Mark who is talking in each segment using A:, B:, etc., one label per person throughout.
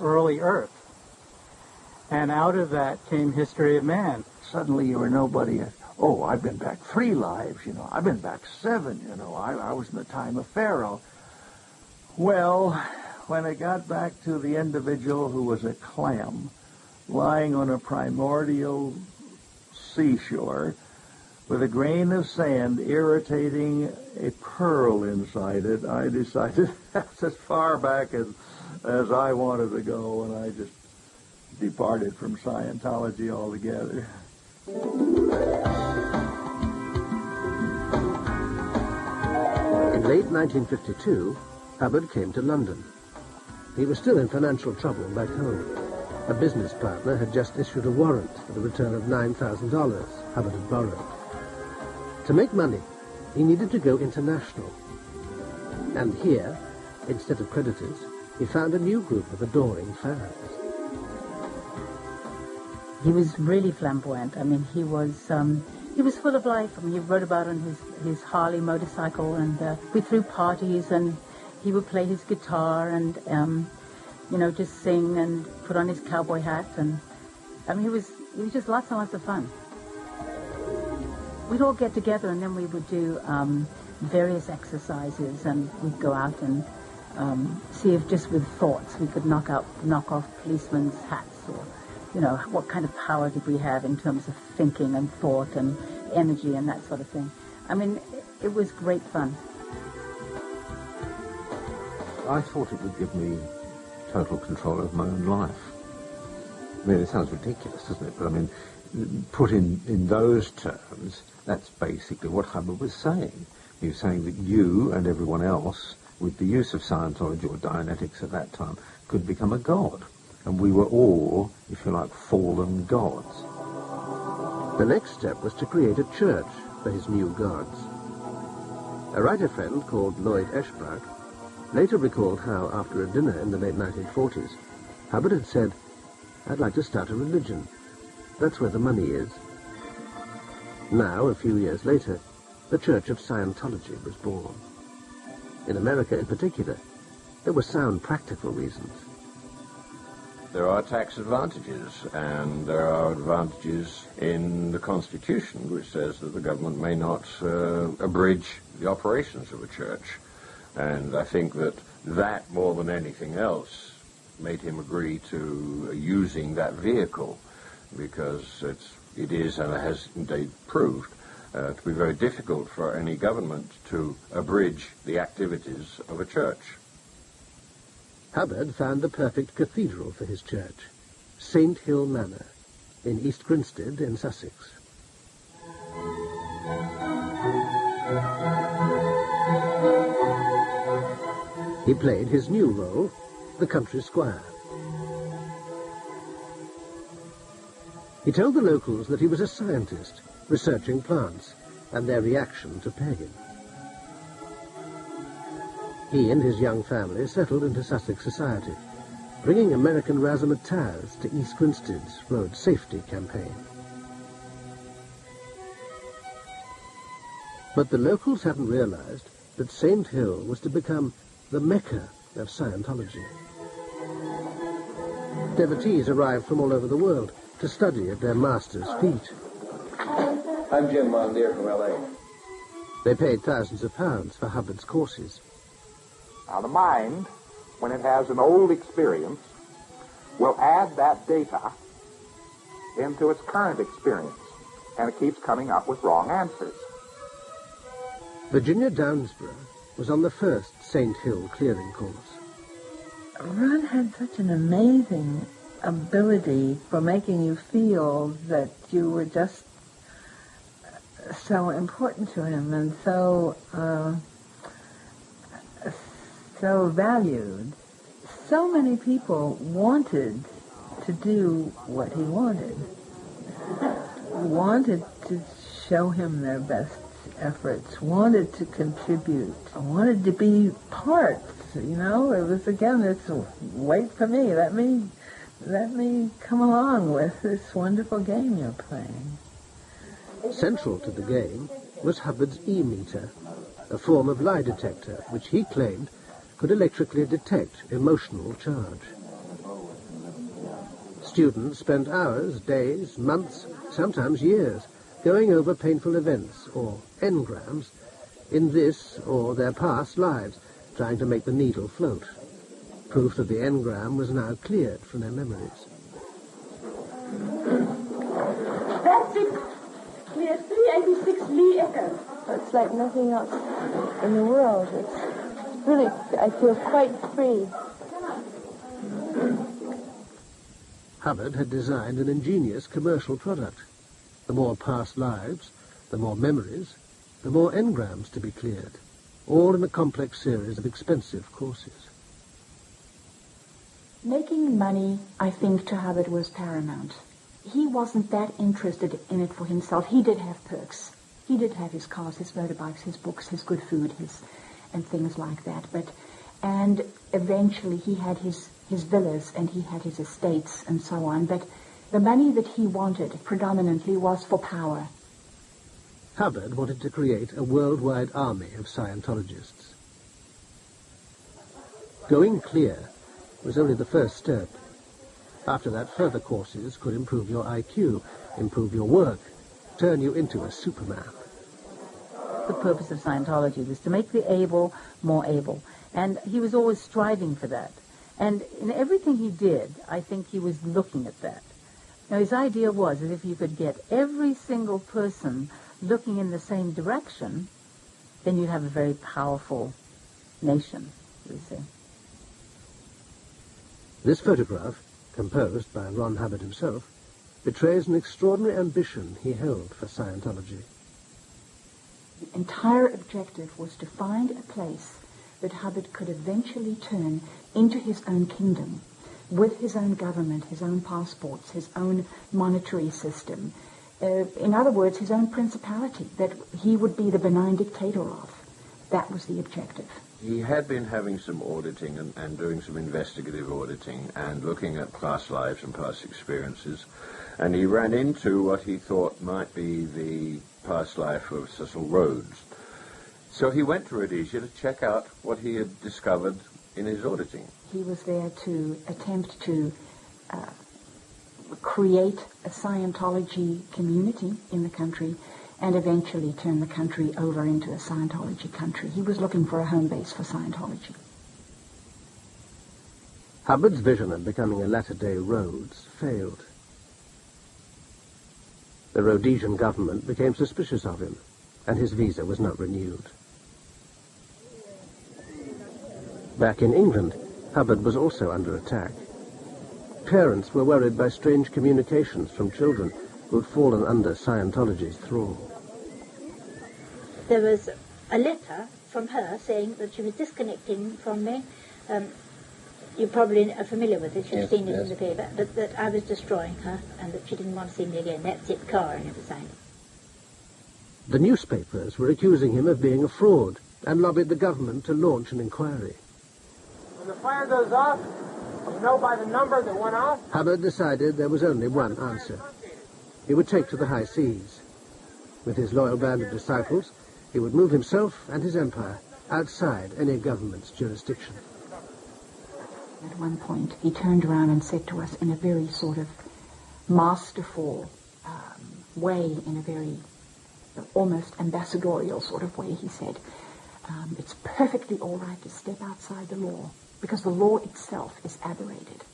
A: early Earth. And out of that came History of Man.
B: Suddenly you were nobody. Oh, I've been back 3 lives, I've been back 7, I was in the time of Pharaoh. Well, when it got back to the individual who was a clam lying on a primordial seashore with a grain of sand irritating a pearl inside it, I decided that's as far back as I wanted to go, and I just departed from Scientology altogether.
C: In late 1952, Hubbard came to London. He was still in financial trouble back home. A business partner had just issued a warrant for the return of $9,000 Hubbard had borrowed. To make money, he needed to go international. And here, instead of creditors, he found a new group of adoring fans.
D: He was really flamboyant. I mean, he was full of life. I mean, he rode about on his Harley motorcycle, and we threw parties, and he would play his guitar and, just sing and put on his cowboy hat. And, I mean, he was just lots and lots of fun. We'd all get together, and then we would do various exercises, and we'd go out and see if just with thoughts we could knock off policemen's hats, or what kind of power did we have in terms of thinking and thought and energy and that sort of thing. I mean, it was great fun.
E: I thought it would give me total control of my own life. I mean, it sounds ridiculous, doesn't it? But I mean, put in those terms, that's basically what Hubbard was saying. He was saying that you and everyone else, with the use of Scientology or Dianetics at that time, could become a god. And we were all, if you like, fallen gods.
C: The next step was to create a church for his new gods. A writer friend called Lloyd Eschbach later recalled how, after a dinner in the late 1940s, Hubbard had said, "I'd like to start a religion. That's where the money is." Now, a few years later, the Church of Scientology was born. In America in particular, there were sound practical reasons.
E: There are tax advantages, and there are advantages in the Constitution, which says that the government may not abridge the operations of a church. And I think that more than anything else, made him agree to using that vehicle, because it is, and it has indeed proved, to be very difficult for any government to abridge the activities of a church.
C: Hubbard found the perfect cathedral for his church, St. Hill Manor, in East Grinstead in Sussex. He played his new role, the country squire. He told the locals that he was a scientist, researching plants and their reaction to pain. He and his young family settled into Sussex society, bringing American razzmatazz to East Grinstead's road safety campaign. But the locals hadn't realized that St. Hill was to become the Mecca of Scientology. Devotees arrived from all over the world to study at their master's feet.
F: I'm Jim Mondier from L.A.
C: They paid thousands of pounds for Hubbard's courses.
G: Now, the mind, when it has an old experience, will add that data into its current experience, and it keeps coming up with wrong answers.
C: Virginia Downsborough was on the first St. Hill clearing course.
H: Ron had such an amazing ability for making you feel that you were just so important to him and so valued. So many people wanted to do what he wanted to show him their best efforts, wanted to contribute, wanted to be part, It was, again, this, wait for me, let me come along with this wonderful game you're playing.
C: Central to the game was Hubbard's E-meter, a form of lie detector which he claimed could electrically detect emotional charge. students spent hours, days, months, sometimes years, going over painful events, or engrams, in this or their past lives, trying to make the needle float. Proof that the engram was now cleared from their memories.
I: That's it. Clear 386 Lee Echo.
J: It's like nothing else in the world. It's really, I feel quite free.
C: Hubbard had designed an ingenious commercial product. The more past lives, the more memories, the more engrams to be cleared, all in a complex series of expensive courses.
D: Making money, I think, to Hubbard was paramount. He wasn't that interested in it for himself. He did have perks. He did have his cars, his motorbikes, his books, his good food, and things like that. And eventually he had his villas and he had his estates and so on. But the money that he wanted predominantly was for power.
C: Hubbard wanted to create a worldwide army of Scientologists. Going clear was only the first step. After that, further courses could improve your IQ, improve your work, turn you into a Superman.
D: The purpose of Scientology was to make the able more able, and he was always striving for that. And in everything he did, I think he was looking at that. Now, his idea was that if you could get every single person looking in the same direction, then you'd have a very powerful nation, you see.
C: This photograph, composed by Ron Hubbard himself, betrays an extraordinary ambition he held for Scientology.
D: The entire objective was to find a place that Hubbard could eventually turn into his own kingdom, with his own government, his own passports, his own monetary system. In other words, his own principality, that he would be the benign dictator of. That was the objective.
E: He had been having some auditing and doing some investigative auditing and looking at past lives and past experiences. And he ran into what he thought might be the past life of Cecil Rhodes. So he went to Rhodesia to check out what he had discovered in his auditing.
D: He was there to attempt to create a Scientology community in the country and eventually turn the country over into a Scientology country. He was looking for a home base for Scientology.
C: Hubbard's vision of becoming a latter-day Rhodes failed. The Rhodesian government became suspicious of him, and his visa was not renewed. Back in England, Hubbard was also under attack. Parents were worried by strange communications from children who had fallen under Scientology's thrall.
K: There was a letter from her saying that she was disconnecting from me. You probably are familiar with it, you've seen it in the paper, but that I was destroying her and that she didn't want to see me again. That's it, car and everything.
C: The newspapers were accusing him of being a fraud and lobbied the government to launch an inquiry.
L: When the fire goes off, you know by the number that went off?
C: Hubbard decided there was only one answer. He would take to the high seas. With his loyal band of disciples, he would move himself and his empire outside any government's jurisdiction.
D: At one point, he turned around and said to us in a very sort of masterful way, in a very almost ambassadorial sort of way, he said, it's perfectly all right to step outside the law, because the law itself is aberrated.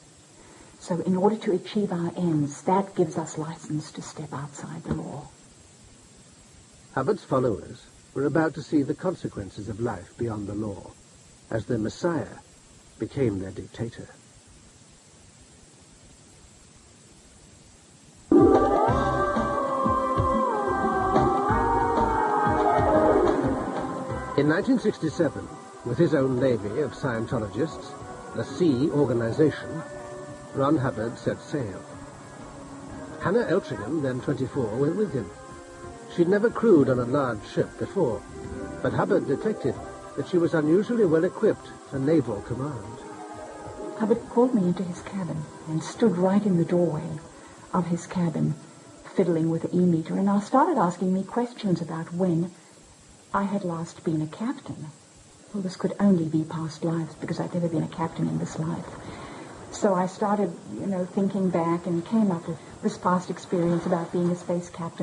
D: So in order to achieve our ends, that gives us license to step outside the law.
C: Hubbard's followers were about to see the consequences of life beyond the law, as their Messiah became their dictator. In 1967, with his own navy of Scientologists, the Sea Organization, Ron Hubbard set sail. Hannah Eltringham, then 24, went with him. She'd never crewed on a large ship before, but Hubbard detected that she was unusually well equipped for naval command.
D: Hubbard called me into his cabin and stood right in the doorway of his cabin, fiddling with the e-meter, and started asking me questions about when I had last been a captain. Well, this could only be past lives, because I'd never been a captain in this life.
M: So I started, thinking back and came up with this past experience about being a space captain.